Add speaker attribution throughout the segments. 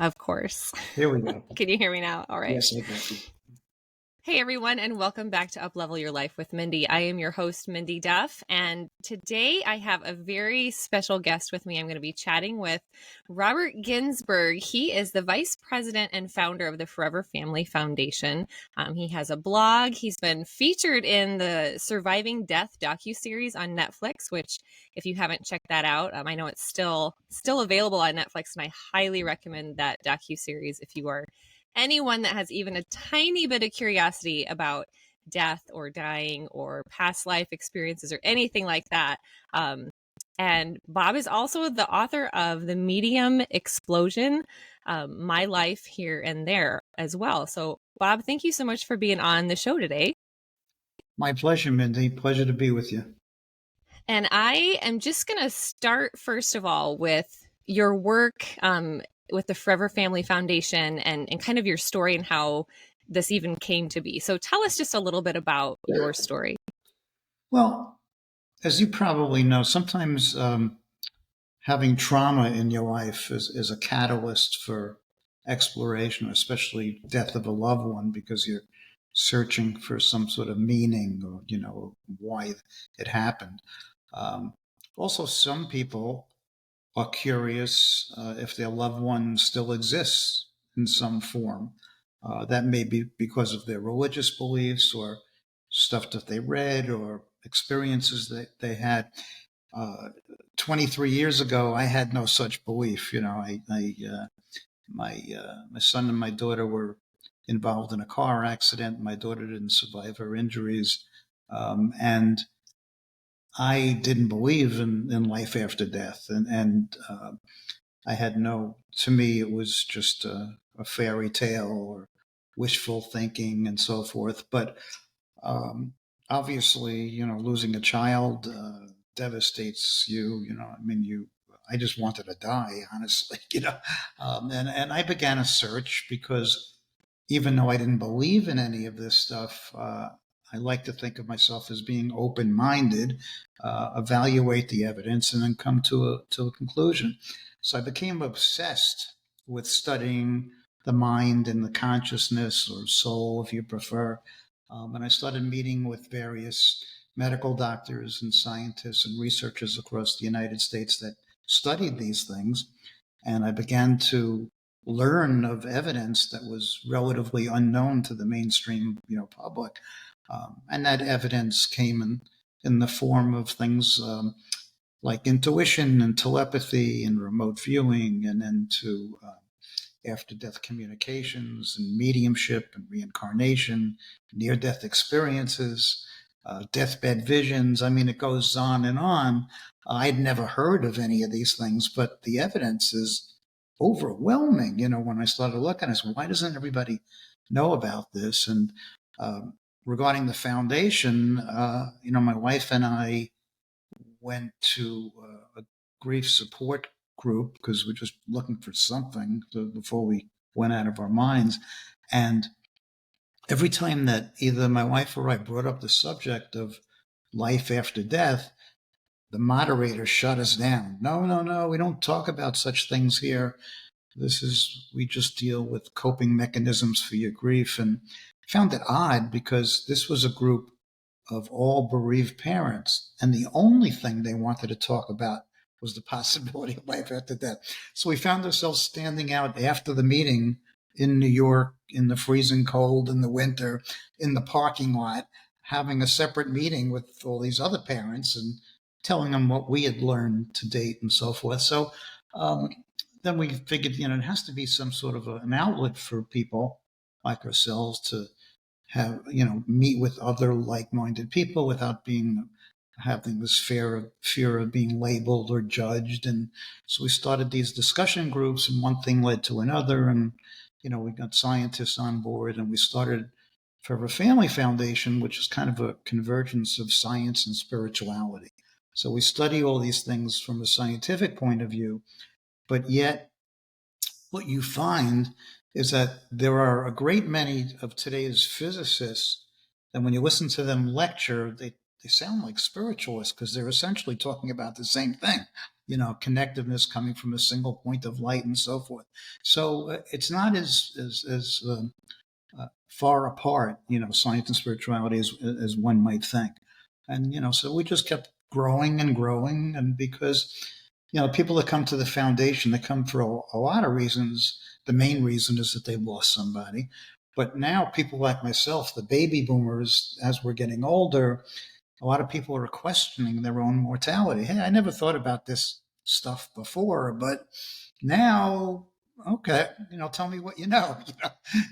Speaker 1: Of course.
Speaker 2: Here we go.
Speaker 1: Can you hear me now? All right.
Speaker 2: Yes, I got you.
Speaker 1: Hey, everyone, and welcome back to Uplevel Your Life with Mindy. I am your host, Mindy Duff, and today I have a very special guest with me. I'm going to be chatting with Robert Ginsberg. He is the vice president and founder of the Forever Family Foundation. He has a blog. He's been featured in the Surviving Death docu-series on Netflix, which, if you haven't checked that out, I know it's still available on Netflix, and I highly recommend that docu-series if you are anyone that has even a tiny bit of curiosity about death or dying or past life experiences or anything like that. And Bob is also the author of The Medium Explosion, My Life Here and There as well. So, Bob, thank you so much for being on the show today.
Speaker 2: My pleasure, Mindy. Pleasure to be with you.
Speaker 1: And I am just going to start, first of all, with your work with the Forever Family Foundation and kind of your story and how this even came to be. So tell us just a little bit about your story.
Speaker 2: Well, as you probably know, sometimes having trauma in your life is a catalyst for exploration, especially death of a loved one, because you're searching for some sort of meaning or, why it happened. Also, some people are curious if their loved one still exists in some form. That may be because of their religious beliefs or stuff that they read or experiences that they had. 23 years ago, I had no such belief. My son and my daughter were involved in a car accident. My daughter didn't survive her injuries. And I didn't believe in life after death. And I had to me, it was just a fairy tale or wishful thinking and so forth. But obviously, losing a child devastates you. I just wanted to die, honestly, and I began a search because even though I didn't believe in any of this stuff, I like to think of myself as being open-minded, evaluate the evidence, and then come to a conclusion. So I became obsessed with studying the mind and the consciousness, or soul, if you prefer. And I started meeting with various medical doctors and scientists and researchers across the United States that studied these things. And I began to learn of evidence that was relatively unknown to the mainstream, public. And that evidence came in the form of things like intuition and telepathy and remote viewing, and then to after-death communications and mediumship and reincarnation, near-death experiences, deathbed visions. I mean, it goes on and on. I'd never heard of any of these things, but the evidence is overwhelming. When I started looking, I said, why doesn't everybody know about this? And regarding the foundation, my wife and I went to a grief support group because we're just looking for something before we went out of our minds. And every time that either my wife or I brought up the subject of life after death, the moderator shut us down. No, we don't talk about such things here. We just deal with coping mechanisms for your grief. And I found it odd because this was a group of all bereaved parents, and the only thing they wanted to talk about was the possibility of life after death. So we found ourselves standing out after the meeting in New York in the freezing cold in the winter in the parking lot, having a separate meeting with all these other parents and telling them what we had learned to date and so forth. So then we figured, it has to be some sort of an outlet for people like ourselves to have, meet with other like-minded people without having this fear of being labeled or judged. And so we started these discussion groups, and one thing led to another. And, we got scientists on board, and we started Forever Family Foundation, which is kind of a convergence of science and spirituality. So we study all these things from a scientific point of view, but yet what you find is that there are a great many of today's physicists, and when you listen to them lecture, they sound like spiritualists because they're essentially talking about the same thing. connectiveness coming from a single point of light and so forth. So it's not as far apart, science and spirituality as one might think. And, so we just kept growing and growing. And because, people that come to the foundation, they come for a lot of reasons. The main reason is that they lost somebody. But now people like myself, the baby boomers, as we're getting older, a lot of people are questioning their own mortality. Hey, I never thought about this stuff before, but now, okay, tell me what you know.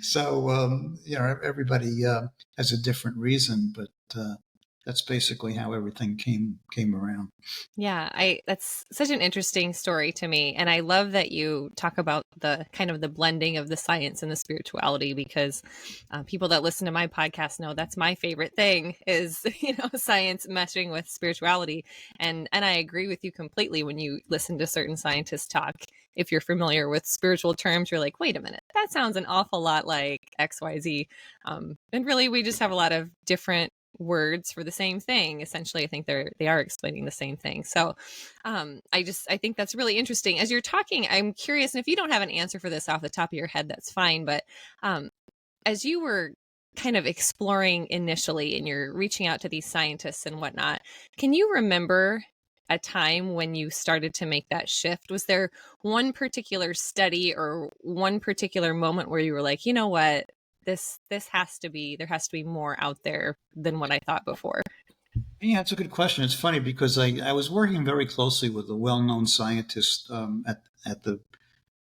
Speaker 2: So, everybody has a different reason, but that's basically how everything came around.
Speaker 1: Yeah, that's such an interesting story to me. And I love that you talk about the kind of the blending of the science and the spirituality, because people that listen to my podcast know that's my favorite thing is, science meshing with spirituality. And I agree with you completely when you listen to certain scientists talk. If you're familiar with spiritual terms, you're like, wait a minute, that sounds an awful lot like XYZ. And really, we just have a lot of different words for the same thing. Essentially, I think they are explaining the same thing. So I think that's really interesting. As you're talking, I'm curious, and if you don't have an answer for this off the top of your head, that's fine. But as you were kind of exploring initially and you're reaching out to these scientists and whatnot, can you remember a time when you started to make that shift? Was there one particular study or one particular moment where you were like, you know what, this has to be, there has to be more out there than what I thought before?
Speaker 2: Yeah, it's a good question. It's funny because I was working very closely with a well-known scientist at the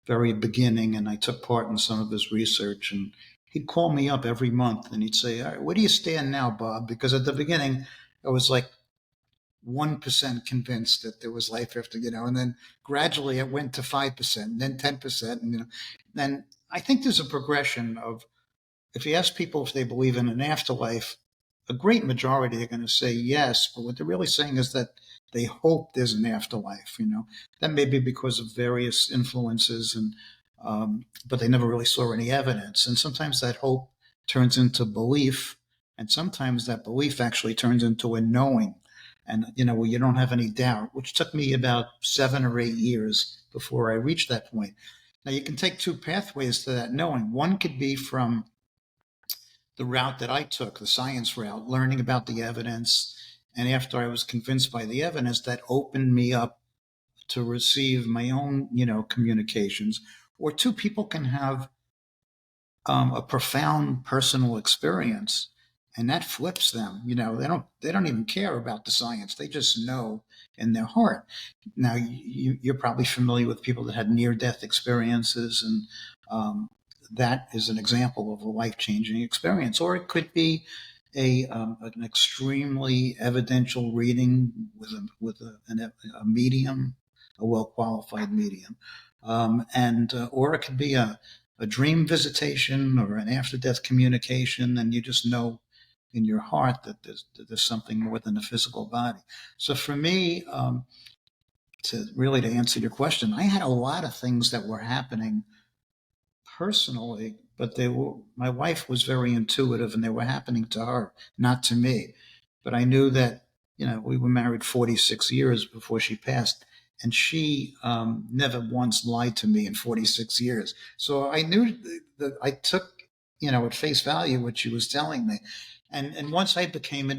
Speaker 2: very beginning, and I took part in some of his research. And he'd call me up every month, and he'd say, "All right, where do you stand now, Bob?" Because at the beginning, I was like 1% convinced that there was life after, and then gradually it went to 5%, and then 10%, and then I think there's a progression of, if you ask people if they believe in an afterlife, a great majority are going to say yes, but what they're really saying is that they hope there's an afterlife. That may be because of various influences, and but they never really saw any evidence. And sometimes that hope turns into belief, and sometimes that belief actually turns into a knowing, and where you don't have any doubt, which took me about 7 or 8 years before I reached that point. Now, you can take two pathways to that knowing. One could be from the route that I took, the science route, learning about the evidence. And after I was convinced by the evidence, that opened me up to receive my own, communications. Or two people can have a profound personal experience, and that flips them. They don't even care about the science. They just know in their heart. Now, you're probably familiar with people that had near-death experiences, and that is an example of a life-changing experience. Or it could be an extremely evidential reading with a medium, a well-qualified medium, and or it could be a dream visitation or an after-death communication, and you just know in your heart that there's something more than a physical body. So for me, to answer your question, I had a lot of things that were happening personally, but my wife was very intuitive, and they were happening to her, not to me. But I knew that, we were married 46 years before she passed, and she never once lied to me in 46 years. So I knew that I took, at face value what she was telling me. And once I became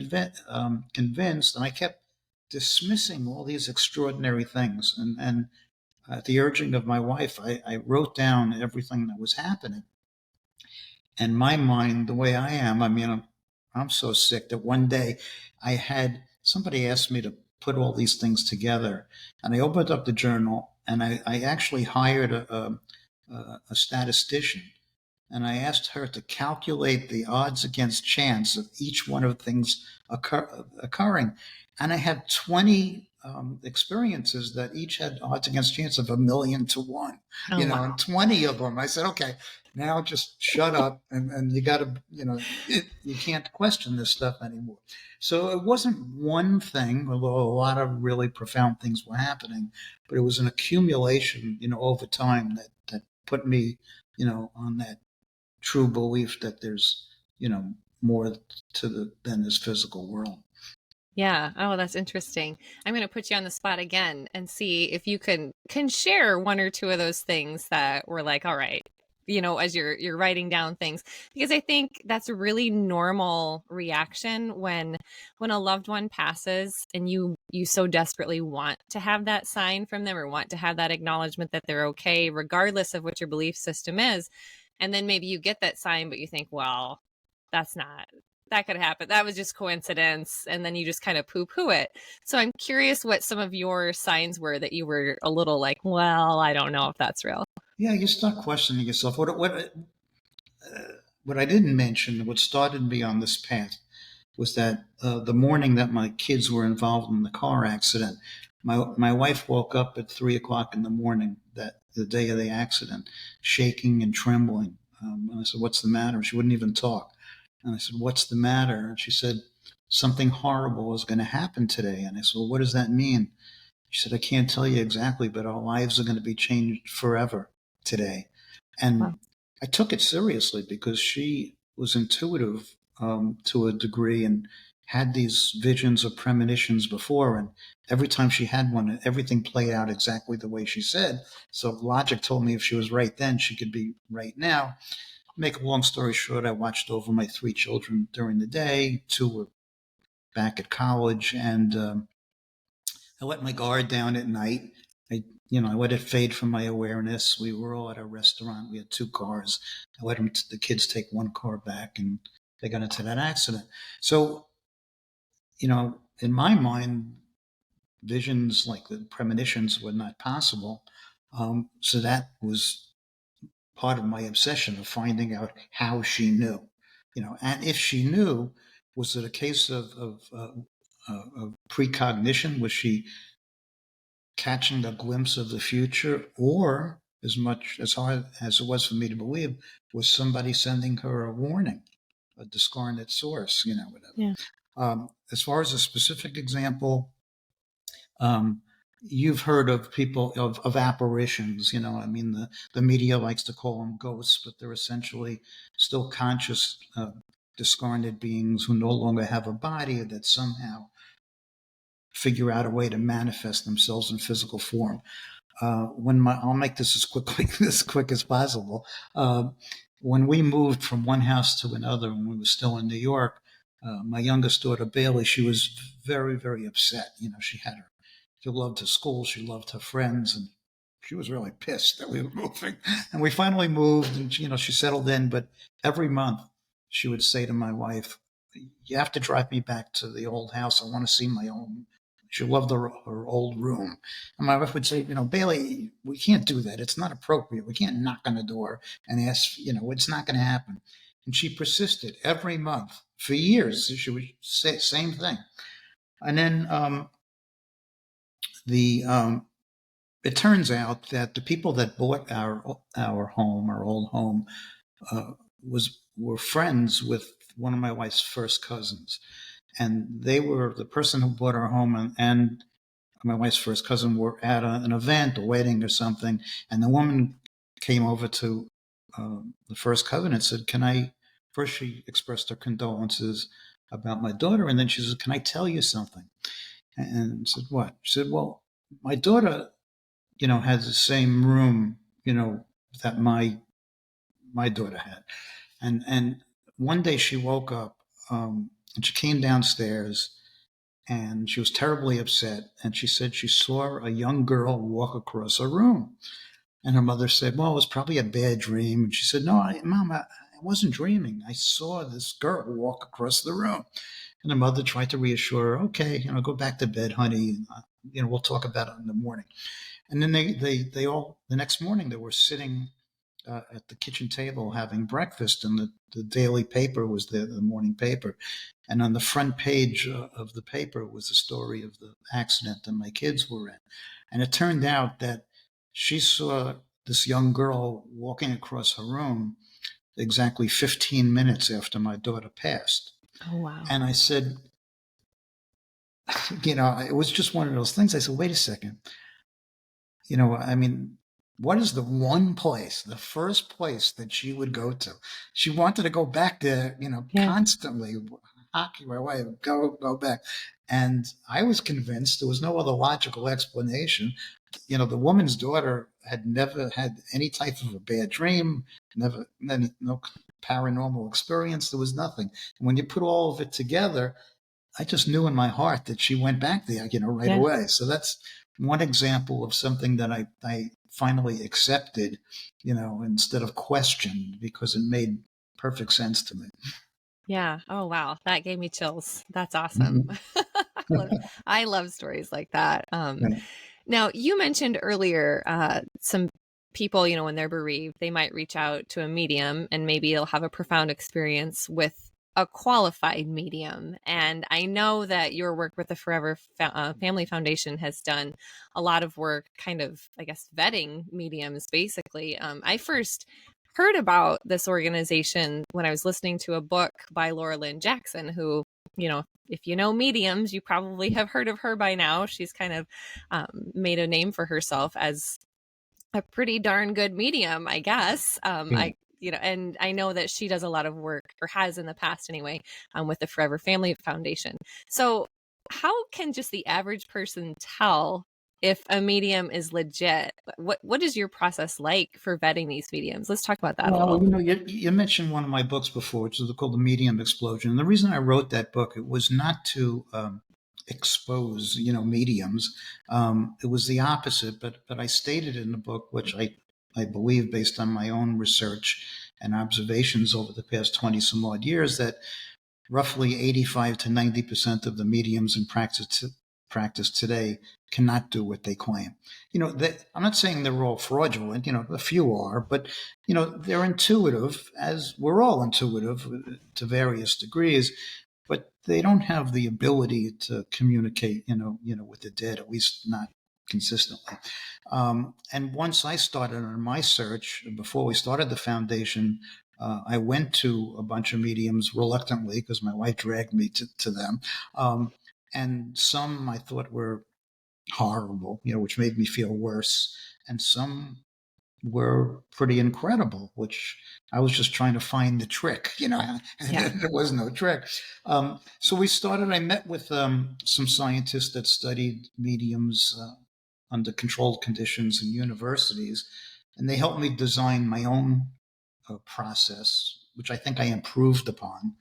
Speaker 2: convinced, and I kept dismissing all these extraordinary things, and at the urging of my wife, I wrote down everything that was happening. And my mind, the way I am, I'm so sick that one day I had somebody ask me to put all these things together. And I opened up the journal, and I actually hired a statistician. And I asked her to calculate the odds against chance of each one of the things occurring. And I had 20 experiences that each had odds against chance of 1,000,000 to 1.
Speaker 1: Oh, wow.
Speaker 2: And 20 of them, I said, okay, now just shut up, and you got to, you can't question this stuff anymore. So it wasn't one thing, although a lot of really profound things were happening, but it was an accumulation, over time that put me, on that true belief that there's, more than this physical world.
Speaker 1: Yeah. Oh, that's interesting. I'm going to put you on the spot again and see if you can share one or two of those things that were like, all right, as you're writing down things, because I think that's a really normal reaction when a loved one passes and you so desperately want to have that sign from them or want to have that acknowledgement that they're okay, regardless of what your belief system is. And then maybe you get that sign, but you think, well, that's not that could happen. That was just coincidence. And then you just kind of poo poo it. So I'm curious what some of your signs were that you were a little like, well, I don't know if that's real.
Speaker 2: Yeah, you start questioning yourself. What I didn't mention, what started me on this path, was that the morning that my kids were involved in the car accident, my wife woke up at 3 o'clock in the morning, that the day of the accident, shaking and trembling. And I said, "What's the matter?" She wouldn't even talk. And I said, "What's the matter?" And she said, "Something horrible is going to happen today." And I said, "Well, what does that mean?" She said, "I can't tell you exactly, but our lives are going to be changed forever today."
Speaker 1: Wow.
Speaker 2: And I took it seriously because she was intuitive to a degree and had these visions or premonitions before. And every time she had one, everything played out exactly the way she said. So logic told me if she was right then, she could be right now. Make a long story short, I watched over my 3 children during the day. 2 were back at college, and I let my guard down at night. I let it fade from my awareness. We were all at a restaurant. We had 2 cars. I let the kids take 1 car back, and they got into that accident. So, in my mind, visions like the premonitions were not possible. So that was part of my obsession of finding out how she knew. And if she knew, was it a case of precognition? Was she catching a glimpse of the future, or as much as hard as it was for me to believe, was somebody sending her a warning, a discarnate source, whatever.
Speaker 1: Yeah.
Speaker 2: As far as a specific example, um, you've heard of people of apparitions. I mean, the media likes to call them ghosts, but they're essentially still conscious, discarnate beings who no longer have a body that somehow figure out a way to manifest themselves in physical form. I'll make this as quick as possible. When we moved from one house to another, when we were still in New York, my youngest daughter Bailey, she was very, very upset. She loved her school, she loved her friends, and she was really pissed that we were moving. And we finally moved, and she settled in. But every month, she would say to my wife, "You have to drive me back to the old house. I want to see my own." She loved her old room. And my wife would say, "Bailey, we can't do that. It's not appropriate. We can't knock on the door and ask, it's not going to happen." And she persisted every month for years. She would say same thing. And then it turns out that the people that bought our home, our old home, uh, were friends with one of my wife's first cousins, and they were the person who bought our home and my wife's first cousin were at an event, a wedding or something, and the woman came over to the first cousin and said, "Can I?" First, she expressed her condolences about my daughter, and then she said, "Can I tell you something?" And said, "What?" She said, "Well, my daughter, has the same room, that my daughter had, and one day she woke up, and she came downstairs." And she was terribly upset. And she said she saw a young girl walk across her room. And her mother said, "Well, it was probably a bad dream." And she said, "No, Mom, I wasn't dreaming. I saw this girl walk across the room." And the mother tried to reassure her, "Okay, go back to bed, honey. We'll talk about it in the morning." And then they all, the next morning, they were sitting at the kitchen table having breakfast, and the daily paper was the morning paper. And on the front page of the paper was the story of the accident that my kids were in. And it turned out that she saw this young girl walking across her room exactly 15 minutes after my daughter passed.
Speaker 1: Oh, wow.
Speaker 2: And I said, it was just one of those things. I said, "Wait a second. I mean, what is the one place, the first place that she would go to?" She wanted to go back there,
Speaker 1: Yeah.
Speaker 2: constantly. hockey my wife, go back. And I was convinced there was no other logical explanation. The woman's daughter had never had any type of a bad dream, no paranormal experience. There was nothing. And when you put all of it together, I just knew in my heart that she went back there, right away. So that's one example of something that I finally accepted, instead of questioned, because it made perfect sense to me.
Speaker 1: Yeah. Oh, wow. That gave me chills. That's awesome. I love stories like that.
Speaker 2: Right.
Speaker 1: Now, you mentioned earlier some people, when they're bereaved, they might reach out to a medium and maybe they'll have a profound experience with a qualified medium. And I know that your work with the Forever Family Foundation has done a lot of work, kind of, I guess, vetting mediums, basically. I first heard about this organization when I was listening to a book by Laura Lynn Jackson, who, if you know mediums, you probably have heard of her by now. She's kind of made a name for herself as a pretty darn good medium, I guess.
Speaker 2: Yeah.
Speaker 1: And I know that she does a lot of work, or has in the past anyway, with the Forever Family Foundation. So how can just the average person tell if a medium is legit? What is your process like for vetting these mediums? Let's talk about that a
Speaker 2: Well,
Speaker 1: little.
Speaker 2: you mentioned one of my books before, which is called The Medium Explosion. And the reason I wrote that book, it was not to expose, mediums. It was the opposite, but I stated in the book, which I believe based on my own research and observations over the past 20 some odd years, that roughly 85 to 90% of the mediums in practice today cannot do what they claim. I'm not saying they're all fraudulent, a few are, but, they're intuitive, as we're all intuitive to various degrees, but they don't have the ability to communicate, with the dead, at least not consistently. And once I started on my search, before we started the foundation, I went to a bunch of mediums reluctantly because my wife dragged me to them. And some I thought were horrible, which made me feel worse. And some were pretty incredible, which I was just trying to find the trick, and there was no trick. So I met with some scientists that studied mediums under controlled conditions in universities, and they helped me design my own process, which I think I improved upon.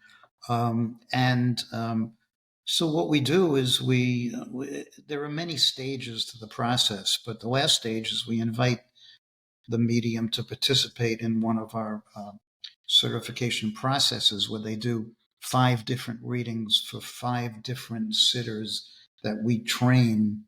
Speaker 2: So what we do is there are many stages to the process, but the last stage is we invite the medium to participate in one of our certification processes where they do 5 different readings for 5 different sitters that we train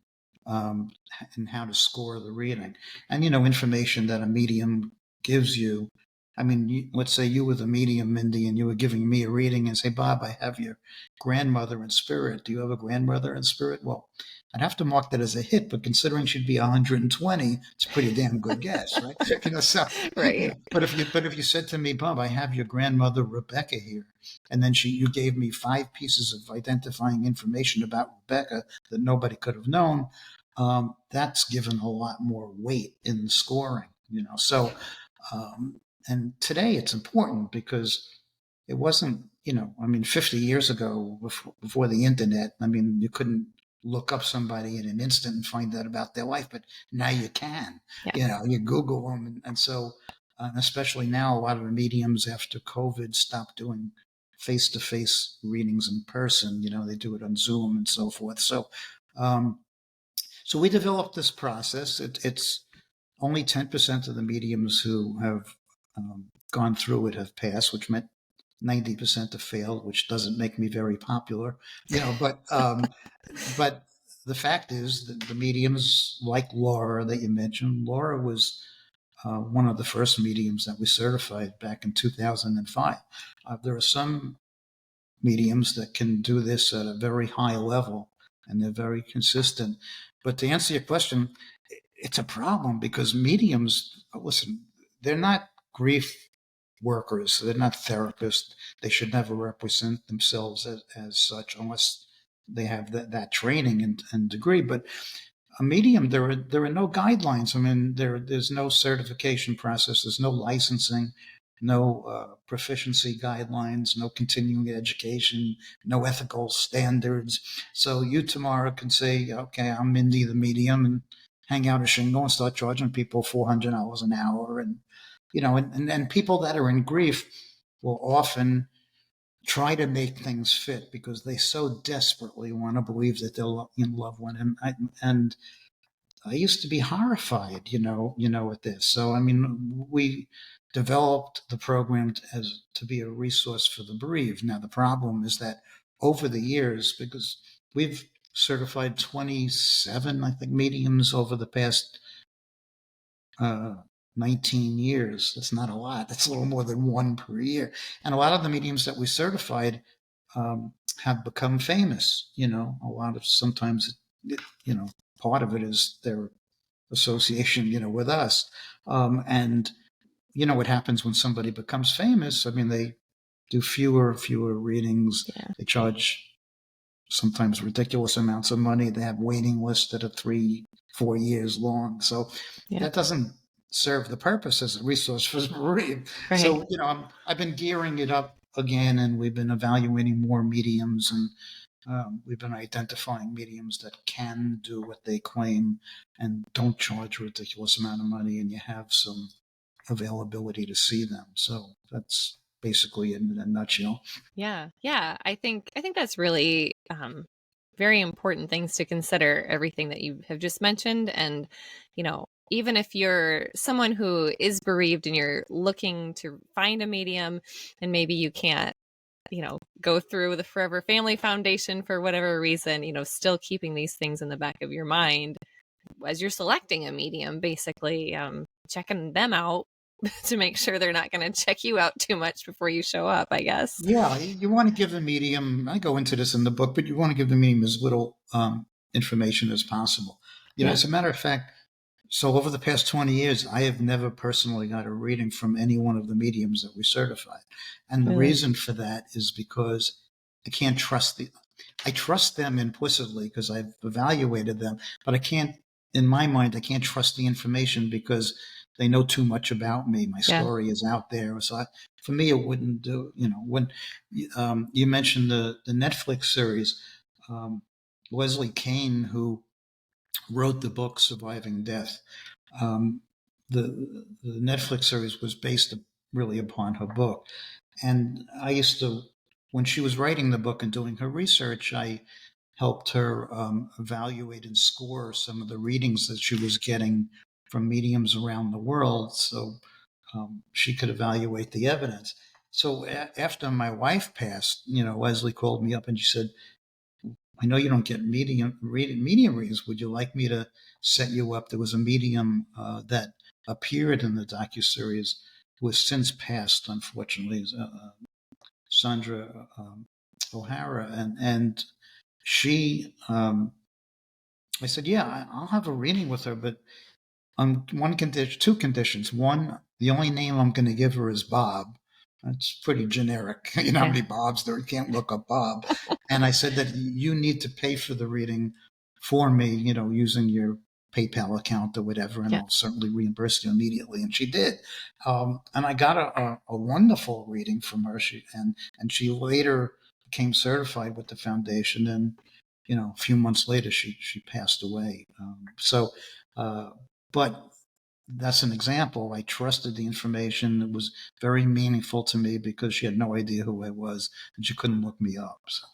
Speaker 2: in how to score the reading. And, information that a medium gives you. I mean, let's say you were the medium, Mindy, and you were giving me a reading and say, Bob, I have your grandmother in spirit. Do you have a grandmother in spirit? Well, I'd have to mark that as a hit, but considering she'd be 120, it's a pretty damn good guess, right?
Speaker 1: Right.
Speaker 2: But if you said to me, Bob, I have your grandmother Rebecca here, and then you gave me 5 pieces of identifying information about Rebecca that nobody could have known, that's given a lot more weight in the scoring, So, and today it's important because it wasn't, 50 years ago before the internet, you couldn't look up somebody in an instant and find out about their life, but now you can. You Google them. And so, especially now, a lot of the mediums after COVID stopped doing face-to-face readings in person. They do it on Zoom and so forth. So we developed this process. It's only 10% of the mediums who have gone through it have passed, which meant 90% have failed, which doesn't make me very popular, but the fact is that the mediums like Laura that you mentioned, Laura was one of the first mediums that we certified back in 2005. There are some mediums that can do this at a very high level, and they're very consistent. But to answer your question, it's a problem because mediums, listen, they're not grief workers. They're not therapists. They should never represent themselves as such unless they have that training and degree. But a medium, there are no guidelines. There's no certification process. There's no licensing. no proficiency guidelines, no continuing education, no ethical standards. So you tomorrow can say, okay, I'm Mindy the medium, and hang out a shingle and start charging people $400 an hour. And, and people that are in grief will often try to make things fit because they so desperately want to believe that they're in love with him. And I used to be horrified, at this. So, I mean, we developed the program to be a resource for the bereaved. Now, the problem is that over the years, because we've certified 27, I think, mediums over the past 19 years. That's not a lot. That's a little more than one per year. And a lot of the mediums that we certified have become famous. A lot of sometimes, part of it is their association, with us. And what happens when somebody becomes famous? I mean, they do fewer readings.
Speaker 1: Yeah.
Speaker 2: They charge sometimes ridiculous amounts of money. They have waiting lists that are 3-4 years long. So that doesn't serve the purpose as a resource for the bereaved. Right. So, I've been gearing it up again, and we've been evaluating more mediums, and we've been identifying mediums that can do what they claim and don't charge a ridiculous amount of money, and you have some availability to see them. So that's basically it in a nutshell.
Speaker 1: Yeah. I think that's really very important things to consider, everything that you have just mentioned. And, even if you're someone who is bereaved and you're looking to find a medium and maybe you can't, go through the Forever Family Foundation for whatever reason, still keeping these things in the back of your mind as you're selecting a medium, basically checking them out to make sure they're not going to check you out too much before you show up, I guess.
Speaker 2: Yeah, you want to give the medium, I go into this in the book, but you want to give the medium as little information as possible. As a matter of fact, so over the past 20 years, I have never personally got a reading from any one of the mediums that we certified. And the reason for that is because I can't trust I trust them implicitly because I've evaluated them, but in my mind, I can't trust the information because they know too much about me. My story is out there. So for me, it wouldn't do, when you mentioned the Netflix series, Leslie Kane, who wrote the book Surviving Death. The Netflix series was based really upon her book. And I used to, when she was writing the book and doing her research, I helped her evaluate and score some of the readings that she was getting from mediums around the world so she could evaluate the evidence. So after my wife passed, Leslie called me up and she said, I know you don't get medium readings. Would you like me to set you up? There was a medium that appeared in the docu-series who has since passed, unfortunately, Sandra O'Hara. And she, I said, yeah, I'll have a reading with her, but on two conditions. One, the only name I'm going to give her is Bob. That's pretty generic. You know how many Bobs there? You can't look up Bob. And I said that you need to pay for the reading for me, using your PayPal account or whatever, and I'll certainly reimburse you immediately. And she did. And I got a wonderful reading from her. And she later became certified with the foundation. And, a few months later, she passed away. But that's an example. I trusted the information. It was very meaningful to me because she had no idea who I was and she couldn't look me up. So.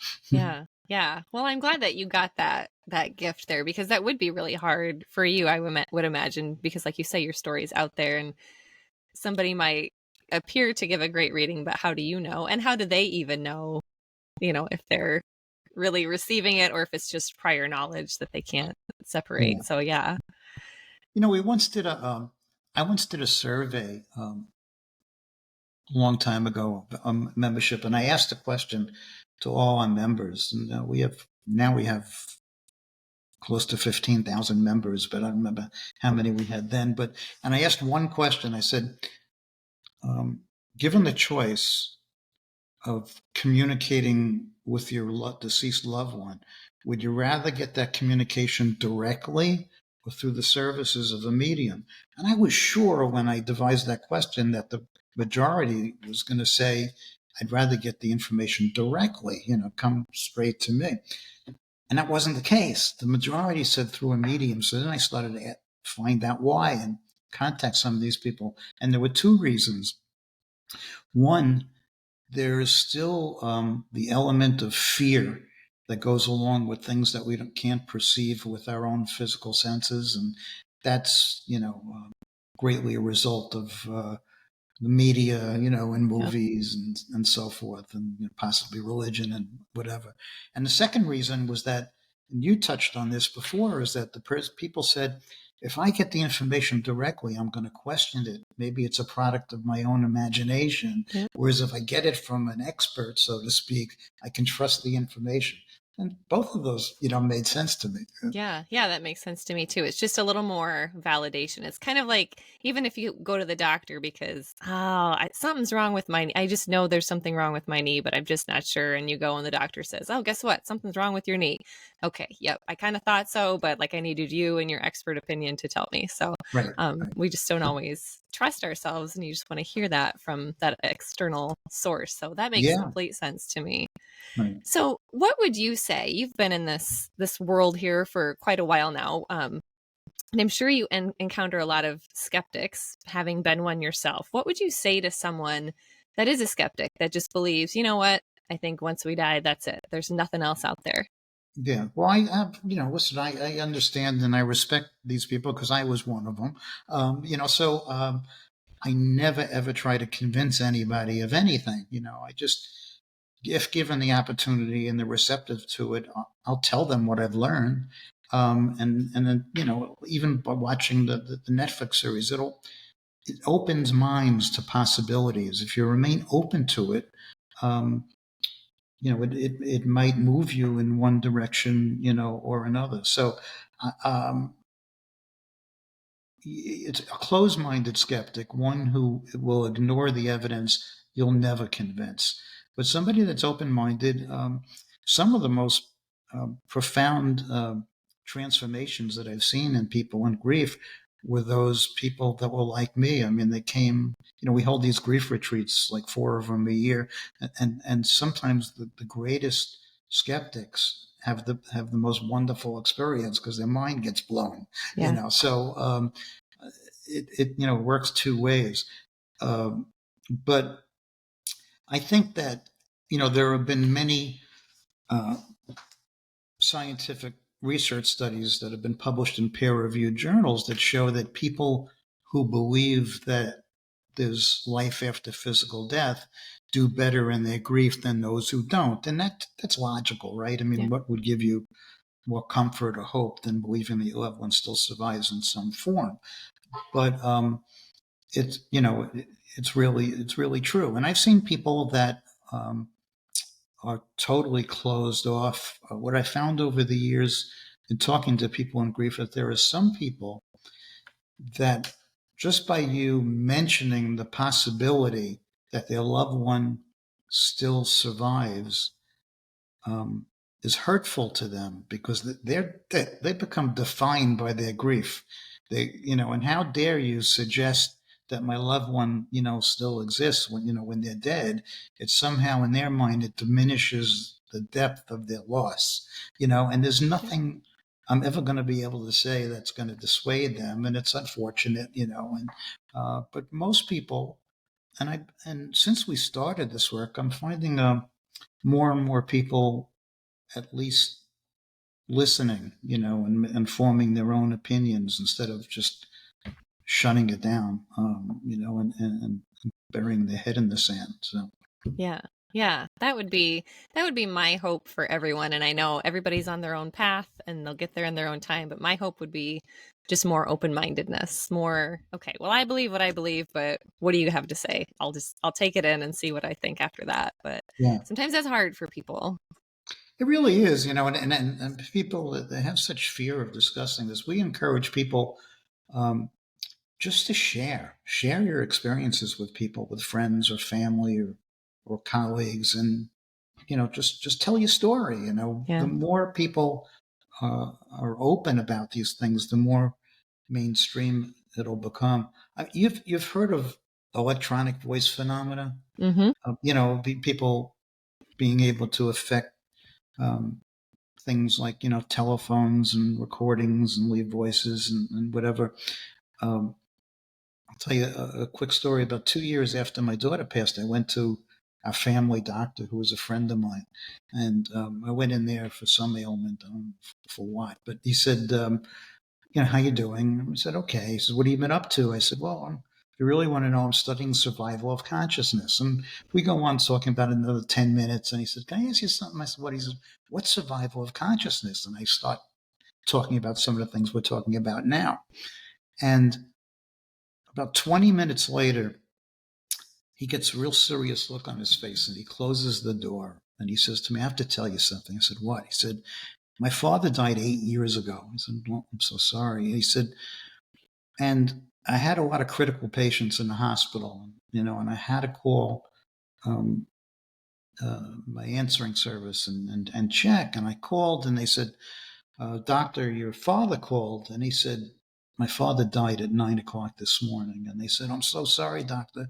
Speaker 1: Yeah. Well, I'm glad that you got that gift there, because that would be really hard for you, I would imagine, because like you say, your story's out there and somebody might appear to give a great reading, but how do you know? And how do they even know, if they're really receiving it or if it's just prior knowledge that they can't separate. Yeah. So, yeah.
Speaker 2: We once did I once did a survey a long time ago, membership, and I asked a question to all our members, and we have close to 15,000 members, but I don't remember how many we had then. And I asked one question. I said, given the choice of communicating with your deceased loved one, would you rather get that communication directly or through the services of a medium? And I was sure when I devised that question that the majority was going to say, I'd rather get the information directly, come straight to me. And that wasn't the case. The majority said through a medium. So then I started to find out why and contact some of these people. And there were two reasons. One, there is still the element of fear that goes along with things that we can't perceive with our own physical senses. And that's, greatly a result of the media, and movies and so forth, and possibly religion and whatever. And the second reason was that, and you touched on this before, is that the people said, if I get the information directly, I'm going to question it. Maybe it's a product of my own imagination.
Speaker 1: Yeah.
Speaker 2: Whereas if I get it from an expert, so to speak, I can trust the information. And both of those, made sense to me.
Speaker 1: Yeah, that makes sense to me too. It's just a little more validation. It's kind of like, even if you go to the doctor because, something's wrong with my knee. I just know there's something wrong with my knee, but I'm just not sure. And you go and the doctor says, oh, guess what? Something's wrong with your knee. Okay, yep, I kind of thought so, but like I needed you and your expert opinion to tell me. So
Speaker 2: Right.
Speaker 1: we just don't always trust ourselves, and you just want to hear that from that external source. So that makes complete sense to me.
Speaker 2: Right.
Speaker 1: So what would you say? You've been in this world here for quite a while now. And I'm sure you encounter a lot of skeptics, having been one yourself. What would you say to someone that is a skeptic, that just believes, you know what, I think once we die, that's it. There's nothing else out there.
Speaker 2: Yeah. Well, I have, listen, I understand and I respect these people because I was one of them. I never, ever try to convince anybody of anything. I just, if given the opportunity and they're receptive to it, I'll tell them what I've learned. And then, even by watching the Netflix series, it opens minds to possibilities. If you remain open to it, it might move you in one direction, or another. So, it's a closed-minded skeptic, one who will ignore the evidence you'll never convince. But somebody that's open-minded, some of the most profound transformations that I've seen in people in grief were those people that were like me. I mean, they came, we hold these grief retreats, like 4 of them a year. And sometimes the greatest skeptics have the most wonderful experience because their mind gets blown, so it works two ways. But I think that, there have been many scientific research studies that have been published in peer-reviewed journals that show that people who believe that there's life after physical death do better in their grief than those who don't. And that's logical, right? I mean, what would give you more comfort or hope than believing that your loved one still survives in some form? But it's it's really true. And I've seen people that are totally closed off. What I found over the years in talking to people in grief, that there are some people that just by you mentioning the possibility that their loved one still survives is hurtful to them, because they become defined by their grief. And how dare you suggest that my loved one, still exists when they're dead? It's somehow in their mind, it diminishes the depth of their loss, and there's nothing I'm ever going to be able to say that's going to dissuade them. And it's unfortunate, but most people, and since we started this work, I'm finding more and more people at least listening, and forming their own opinions instead of just shutting it down, and burying their head in the sand. So,
Speaker 1: yeah, that would be my hope for everyone. And I know everybody's on their own path and they'll get there in their own time. But my hope would be just more open-mindedness, more, okay, well, I believe what I believe, but what do you have to say? I'll take it in and see what I think after that. But sometimes that's hard for people.
Speaker 2: It really is, and people that have such fear of discussing this. We encourage people just to share your experiences with people, with friends or family or colleagues, and just tell your story. The more people are open about these things, the more mainstream it'll become. You've heard of electronic voice phenomena.
Speaker 1: Mm-hmm.
Speaker 2: People being able to affect um, things like telephones and recordings and leave voices and whatever. I'll tell you a quick story. About 2 years after my daughter passed, I went to a family doctor who was a friend of mine, and I went in there for some ailment, for what, but he said, how you doing? I said, okay. He said, what have you been up to? I said, well, if you really want to know, I'm studying survival of consciousness. And we go on talking about another 10 minutes. And he said, can I ask you something? I said, what? He said, what's survival of consciousness? And I start talking about some of the things we're talking about now. And about 20 minutes later, he gets a real serious look on his face and he closes the door and he says to me, I have to tell you something. I said, what? He said, my father died 8 years ago. I said, well, I'm so sorry. He said, and I had a lot of critical patients in the hospital, and I had to call um, my answering service and check. And I called, and they said, "Doctor, your father called," and he said, "My father died at 9 o'clock this morning." And they said, "I'm so sorry, doctor.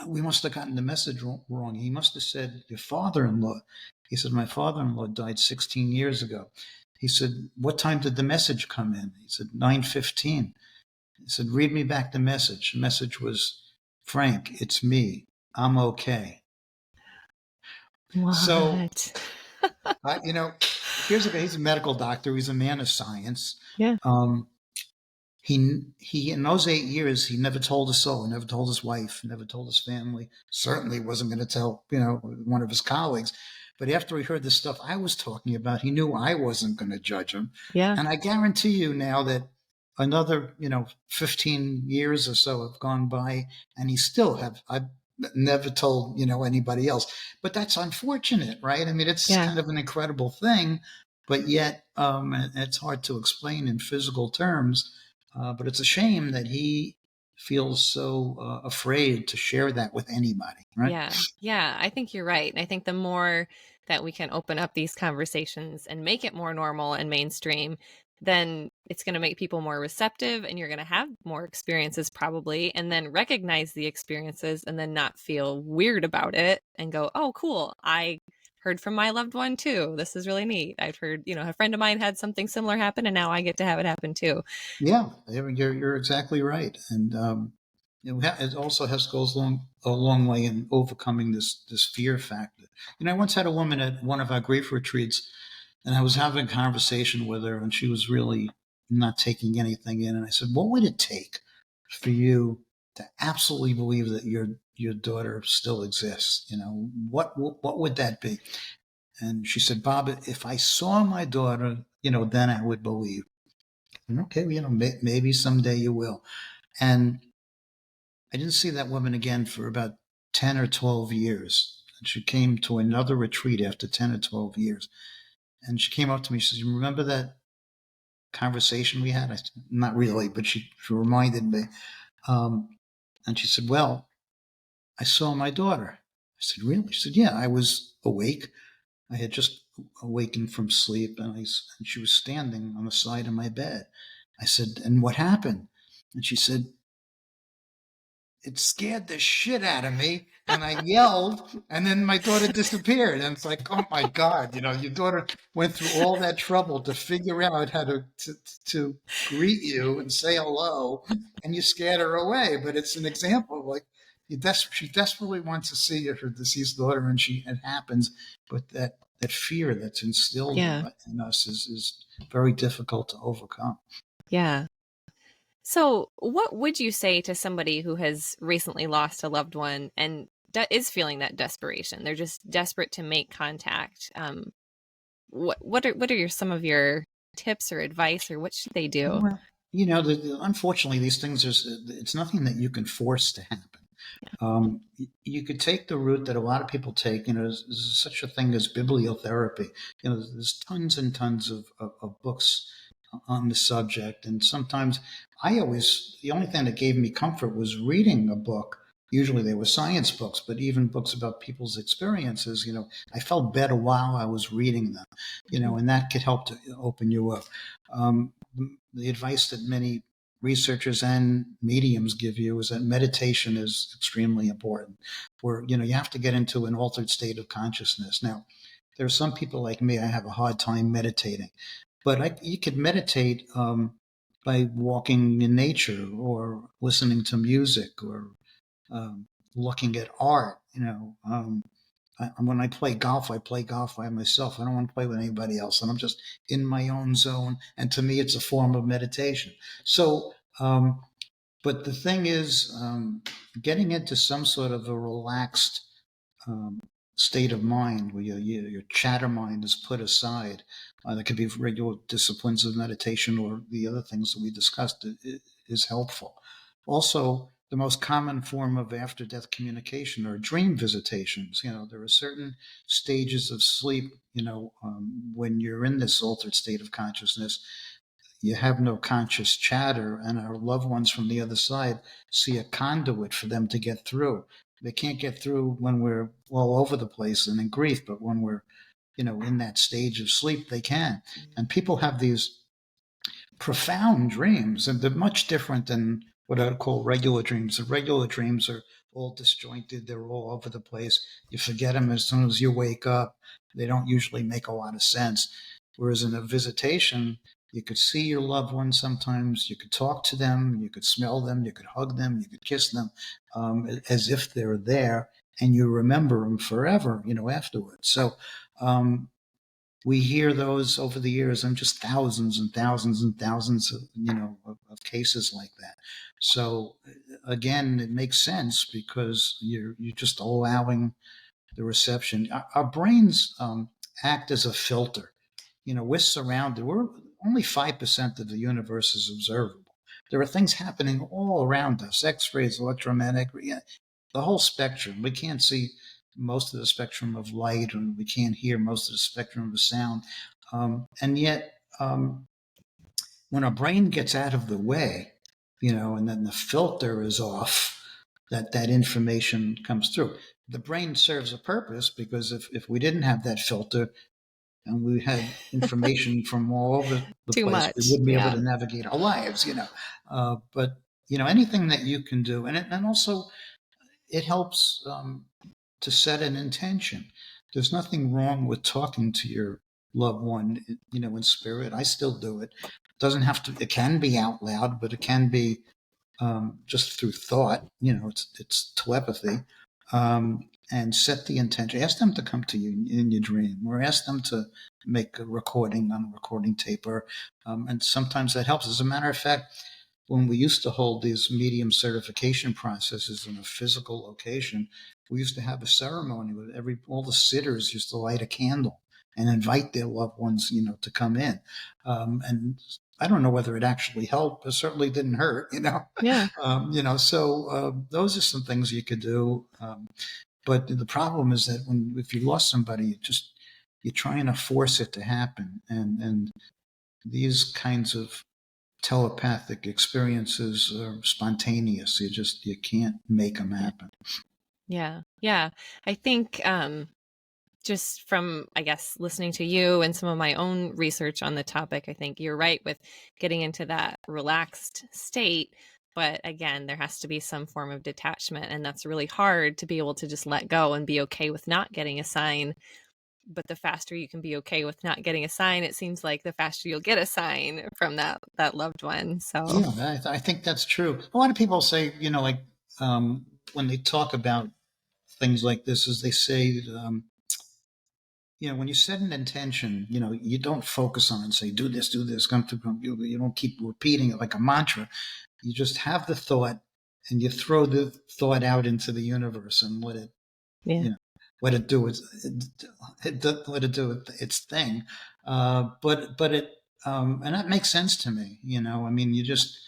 Speaker 2: We must have gotten the message wrong. He must have said your father-in-law." He said, "My father-in-law died 16 years ago." He said, "What time did the message come in?" He said, 9:15. He said, read me back the message. The message was, Frank, it's me. I'm okay. So,
Speaker 1: What?
Speaker 2: here's a guy, he's a medical doctor. He's a man of science.
Speaker 1: Yeah.
Speaker 2: Um, he in those 8 years, he never told a soul, never told his wife, never told his family, certainly wasn't going to tell, one of his colleagues. But after he heard the stuff I was talking about, he knew I wasn't going to judge him.
Speaker 1: Yeah.
Speaker 2: And I guarantee you now that another, 15 years or so have gone by and I've never told, anybody else. But that's unfortunate, right? I mean, it's
Speaker 1: Yeah.
Speaker 2: kind of an incredible thing, but yet it's hard to explain in physical terms. But it's a shame that he feels so afraid to share that with anybody, right?
Speaker 1: Yeah. Yeah. I think you're right. And I think the more that we can open up these conversations and make it more normal and mainstream, then it's going to make people more receptive and you're going to have more experiences probably, and then recognize the experiences and then not feel weird about it and go, oh, cool. I heard from my loved one too. This is really neat. I've heard, a friend of mine had something similar happen and now I get to have it happen too.
Speaker 2: Yeah, you're exactly right, and it also goes a long way in overcoming this fear factor. I once had a woman at one of our grief retreats, and I was having a conversation with her, and she was really not taking anything in. And I said, "What would it take for you to absolutely believe that your daughter still exists? What would that be?" And she said, "Bob, if I saw my daughter, then I would believe." And okay, maybe someday you will. And I didn't see that woman again for about 10 or 12 years. And she came to another retreat after 10 or 12 years. And she came up to me. She said, "You remember that conversation we had?" I said, "Not really," but she reminded me. And she said, "Well, I saw my daughter." I said, "Really?" She said, "Yeah, I was awake. I had just awakened from sleep, and she was standing on the side of my bed." I said, "And what happened?" And she said, "It scared the shit out of me, and I yelled, and then my daughter disappeared." And it's like, oh my God, your daughter went through all that trouble to figure out how to greet you and say hello, and you scared her away. But it's an example of like, she desperately wants to see her deceased daughter, and it happens, but that fear that's instilled
Speaker 1: Yeah.
Speaker 2: in us is very difficult to overcome.
Speaker 1: Yeah. So, what would you say to somebody who has recently lost a loved one and is feeling that desperation? They're just desperate to make contact. What are some of your tips or advice, or what should they do?
Speaker 2: Well, unfortunately, these things it's nothing that you can force to happen. You could take the route that a lot of people take. There's such a thing as bibliotherapy. There's tons and tons of books on the subject. And sometimes the only thing that gave me comfort was reading a book. Usually they were science books, but even books about people's experiences, I felt better while I was reading them, and that could help to open you up. The advice that many researchers and mediums give you is that meditation is extremely important. Where you have to get into an altered state of consciousness. Now, there are some people like me. I have a hard time meditating, but you could meditate by walking in nature or listening to music or looking at art. When I play golf by myself. I don't want to play with anybody else, and I'm just in my own zone. And to me, it's a form of meditation. So, but the thing is, getting into some sort of a relaxed um, state of mind where your chatter mind is put aside. That could be regular disciplines of meditation or the other things that we discussed is helpful. Also, the most common form of after death communication are dream visitations. There are certain stages of sleep, when you're in this altered state of consciousness, you have no conscious chatter, and our loved ones from the other side see a conduit for them to get through. They can't get through when we're all over the place and in grief, but when we're, in that stage of sleep, they can. And people have these profound dreams, and they're much different than what I'd call regular dreams. The regular dreams are all disjointed, they're all over the place. You forget them as soon as you wake up. They don't usually make a lot of sense. Whereas in a visitation, you could see your loved ones sometimes, you could talk to them, you could smell them, you could hug them, you could kiss them, as if they're there, and you remember them forever, afterwards. So we hear those over the years, and just thousands and thousands and thousands of cases like that. So again, it makes sense because you're just allowing the reception. Our brains act as a filter. We're surrounded. We're only 5% of the universe is observable. There are things happening all around us: X-rays, electromagnetic, the whole spectrum. We can't see most of the spectrum of light, and we can't hear most of the spectrum of sound. And yet, when our brain gets out of the way, and then the filter is off, that information comes through. The brain serves a purpose, because if we didn't have that filter and we had information from all over the
Speaker 1: Too
Speaker 2: place,
Speaker 1: much.
Speaker 2: we wouldn't be able to navigate our lives, But, anything that you can do, and also it helps to set an intention. There's nothing wrong with talking to your loved one, in spirit. I still do it. It doesn't have to. It can be out loud, but it can be just through thought. It's telepathy. And set the intention. Ask them to come to you in your dream, or ask them to make a recording on a recording tape, and sometimes that helps. As a matter of fact, when we used to hold these medium certification processes in a physical location, we used to have a ceremony with all the sitters used to light a candle and invite their loved ones, to come in. And I don't know whether it actually helped, but it certainly didn't hurt,
Speaker 1: Yeah.
Speaker 2: So those are some things you could do. But the problem is that if you lost somebody, you're trying to force it to happen. And these kinds of telepathic experiences are spontaneous. You can't make them happen.
Speaker 1: Yeah. Yeah. I think just from, I guess, listening to you and some of my own research on the topic, I think you're right with getting into that relaxed state. But again, there has to be some form of detachment. And that's really hard to be able to just let go and be okay with not getting a sign. But the faster you can be okay with not getting a sign, it seems like the faster you'll get a sign from that loved one. So
Speaker 2: yeah, I think that's true. A lot of people say, when they talk about things like this, is they say, when you set an intention, you don't focus on it and say, do this, come through. You don't keep repeating it like a mantra. You just have the thought, and you throw the thought out into the universe and let it, let it do let it do its thing. But it, and that makes sense to me. I mean, you just,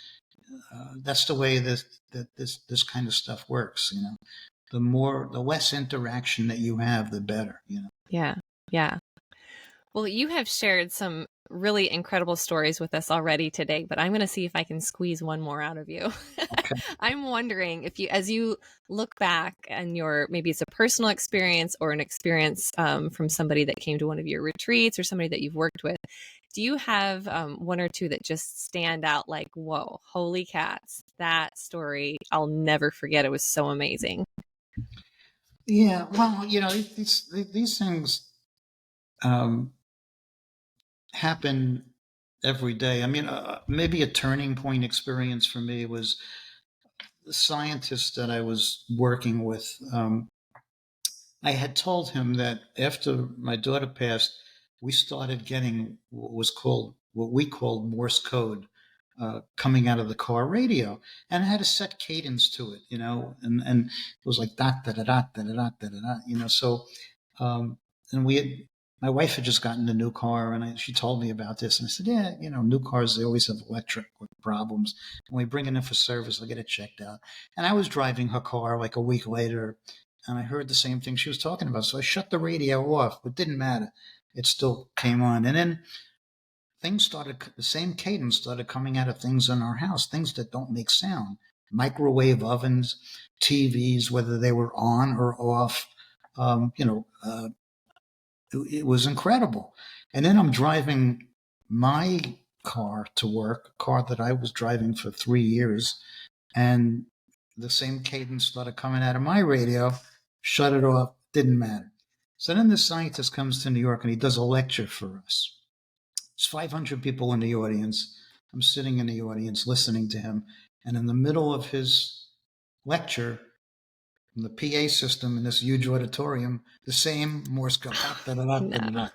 Speaker 2: that's the way this kind of stuff works. The less interaction that you have, the better.
Speaker 1: Yeah. Yeah. Well, you have shared some really incredible stories with us already today, but I'm going to see if I can squeeze one more out of you.
Speaker 2: Okay.
Speaker 1: I'm wondering if as you look back and maybe it's a personal experience or an experience from somebody that came to one of your retreats or somebody that you've worked with, Do you have one or two that just stand out like, whoa, holy cats, that story, I'll never forget. It was so amazing.
Speaker 2: Yeah, well, these things um, happen every day. I mean, maybe a turning point experience for me was the scientist that I was working with. I had told him that after my daughter passed, we started getting what we called Morse code coming out of the car radio, and it had a set cadence to it, and it was like dot da da da da da da da da. So, and my wife had just gotten a new car, and she told me about this, and I said, yeah, new cars, they always have electric problems. When we bring it in for service, I'll get it checked out. And I was driving her car like a week later, and I heard the same thing she was talking about. So I shut the radio off, but it didn't matter. It still came on. And then the same cadence started coming out of things in our house, things that don't make sound. Microwave ovens, TVs, whether they were on or off. It was incredible. And then I'm driving my car to work, a car that I was driving for 3 years, and the same cadence started coming out of my radio. Shut it off, didn't matter. So then the scientist comes to New York and he does a lecture for us. There's 500 people in the audience. I'm sitting in the audience listening to him. And in the middle of his lecture, from the PA system in this huge auditorium, the same Morse code.
Speaker 1: No.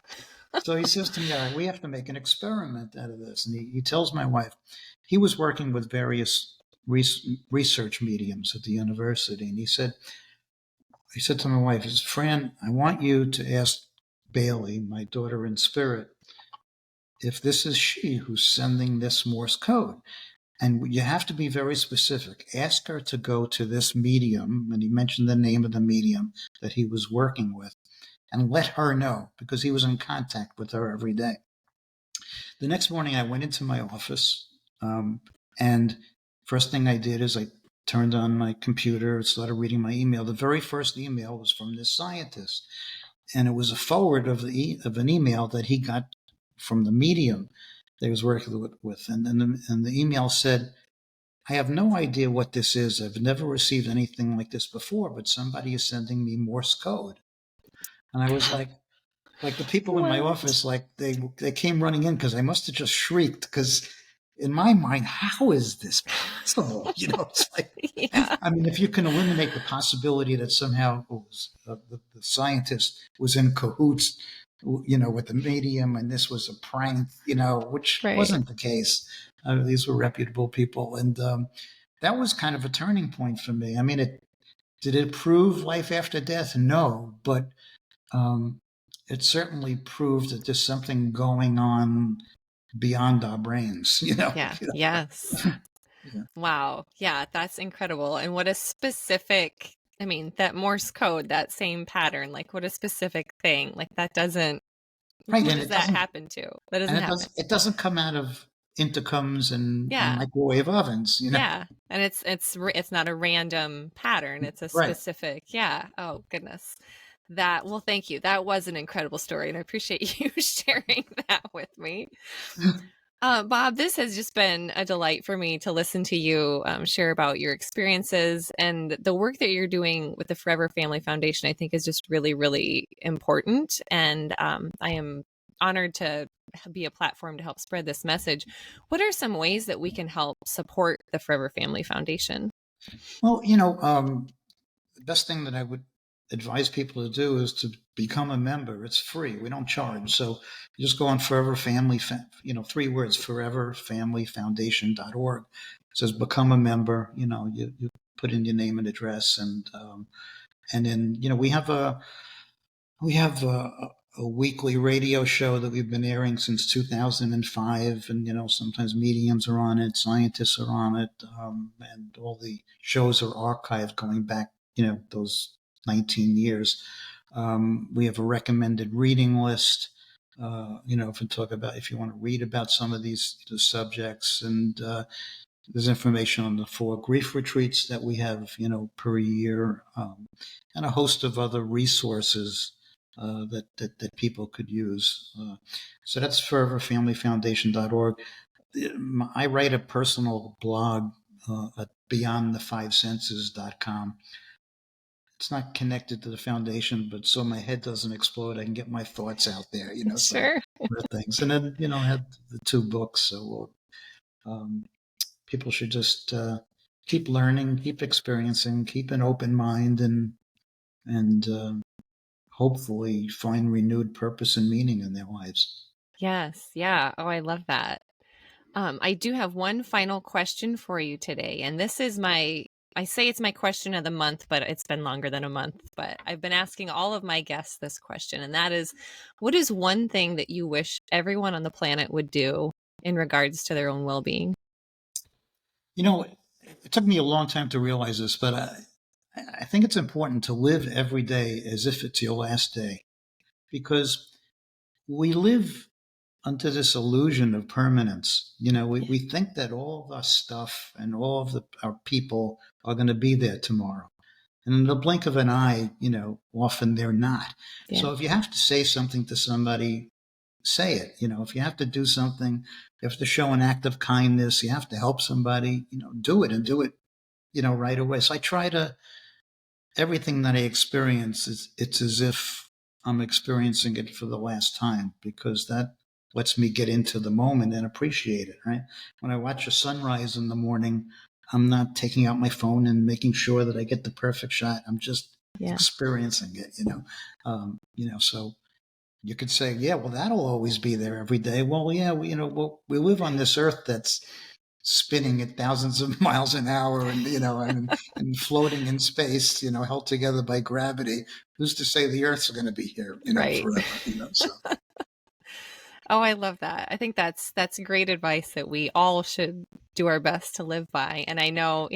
Speaker 2: So he says to me, all right, we have to make an experiment out of this. And he tells my wife, he was working with various research mediums at the university. And he said to my wife, he says, Fran, I want you to ask Bailey, my daughter in spirit, if this is she who's sending this Morse code. And you have to be very specific. Ask her to go to this medium, and he mentioned the name of the medium that he was working with, and let her know, because he was in contact with her every day. The next morning, I went into my office, and first thing I did is I turned on my computer and started reading my email. The very first email was from this scientist, and it was a forward of an email that he got from the medium that he was working with. And the email said, I have no idea what this is. I've never received anything like this before, but somebody is sending me Morse code. And I was like the people in my office, like they came running in because I must have just shrieked, because in my mind, how is this possible? It's like,
Speaker 1: Yeah.
Speaker 2: I mean, if you can eliminate the possibility that somehow the scientist was in cahoots, with the medium, and this was a prank, which
Speaker 1: Right.
Speaker 2: wasn't the case. These were reputable people. And that was kind of a turning point for me. I mean, did it prove life after death? No, but it certainly proved that there's something going on beyond our brains,
Speaker 1: Yeah. Yes.
Speaker 2: Yeah.
Speaker 1: Wow. Yeah, that's incredible. And what a specific, I mean, that Morse code, that same pattern, like what a specific thing. Like that doesn't,
Speaker 2: Right,
Speaker 1: who
Speaker 2: and
Speaker 1: does that happen to? That doesn't happen.
Speaker 2: it doesn't come out of intercoms and
Speaker 1: Yeah.
Speaker 2: microwave ovens,
Speaker 1: Yeah. And it's not a random pattern. It's a
Speaker 2: Right.
Speaker 1: specific, yeah. Oh, goodness. Well, thank you. That was an incredible story, and I appreciate you sharing that with me. Bob, this has just been a delight for me to listen to you share about your experiences, and the work that you're doing with the Forever Family Foundation, I think is just really, really important. And I am honored to be a platform to help spread this message. What are some ways that we can help support the Forever Family Foundation?
Speaker 2: Well, the best thing that I would advise people to do is to become a member. It's free. We don't charge. So you just go on Forever Family, 3 words, foreverfamilyfoundation.org. It says become a member. You put in your name and address, and then we have a weekly radio show that we've been airing since 2005, and sometimes mediums are on it, scientists are on it, and all the shows are archived going back those 19 years. We have a recommended reading list, if you want to read about some of the subjects, and there's information on the 4 grief retreats that we have per year, and a host of other resources that people could use. So that's foreverfamilyfoundation.org. I write a personal blog at beyondthefivesenses.com. It's not connected to the foundation, but so my head doesn't explode, I can get my thoughts out there, so
Speaker 1: Sure.
Speaker 2: things. And then, I had the 2 books. So people should just keep learning, keep experiencing, keep an open mind, and hopefully find renewed purpose and meaning in their lives.
Speaker 1: Yes. Yeah. Oh, I love that. I do have one final question for you today. And this is I say it's my question of the month, but it's been longer than a month. But I've been asking all of my guests this question. And that is, what is one thing that you wish everyone on the planet would do in regards to their own well-being?
Speaker 2: It took me a long time to realize this, but I think it's important to live every day as if it's your last day, because we live under this illusion of permanence. We think that all of our stuff and all of our people are going to be there tomorrow. And in the blink of an eye, often they're not.
Speaker 1: Yeah.
Speaker 2: So if you have to say something to somebody, say it. If you have to do something, you have to show an act of kindness, you have to help somebody, do it, and do it, right away. So I try to, everything that I experience, it's as if I'm experiencing it for the last time, because that lets me get into the moment and appreciate it, right? When I watch a sunrise in the morning, I'm not taking out my phone and making sure that I get the perfect shot. I'm just experiencing it, so you could say, yeah, well, that'll always be there every day. Well, yeah, we live on this earth that's spinning at thousands of miles an hour, and and floating in space, held together by gravity. Who's to say the Earth's going to be here,
Speaker 1: Right.
Speaker 2: forever? So.
Speaker 1: Oh, I love that. I think that's great advice that we all should do our best to live by. And I know,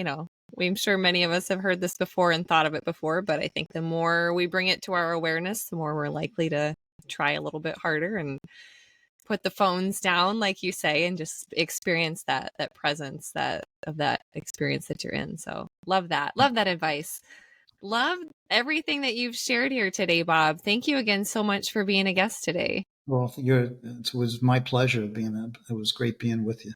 Speaker 1: I'm sure many of us have heard this before and thought of it before, but I think the more we bring it to our awareness, the more we're likely to try a little bit harder and put the phones down, like you say, and just experience that presence of that experience that you're in. So love that. Love that advice. Love everything that you've shared here today, Bob. Thank you again so much for being a guest today.
Speaker 2: Well, it was my pleasure it was great being with you.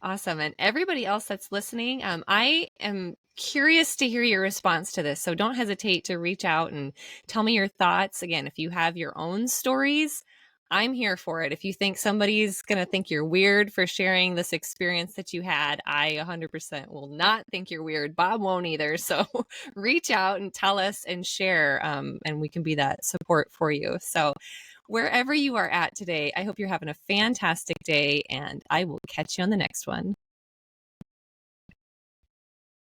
Speaker 1: Awesome. And everybody else that's listening, I am curious to hear your response to this. So don't hesitate to reach out and tell me your thoughts. Again, if you have your own stories, I'm here for it. If you think somebody's going to think you're weird for sharing this experience that you had, I 100% will not think you're weird. Bob won't either. So reach out and tell us and share, and we can be that support for you. So wherever you are at today, I hope you're having a fantastic day, and I will catch you on the next one.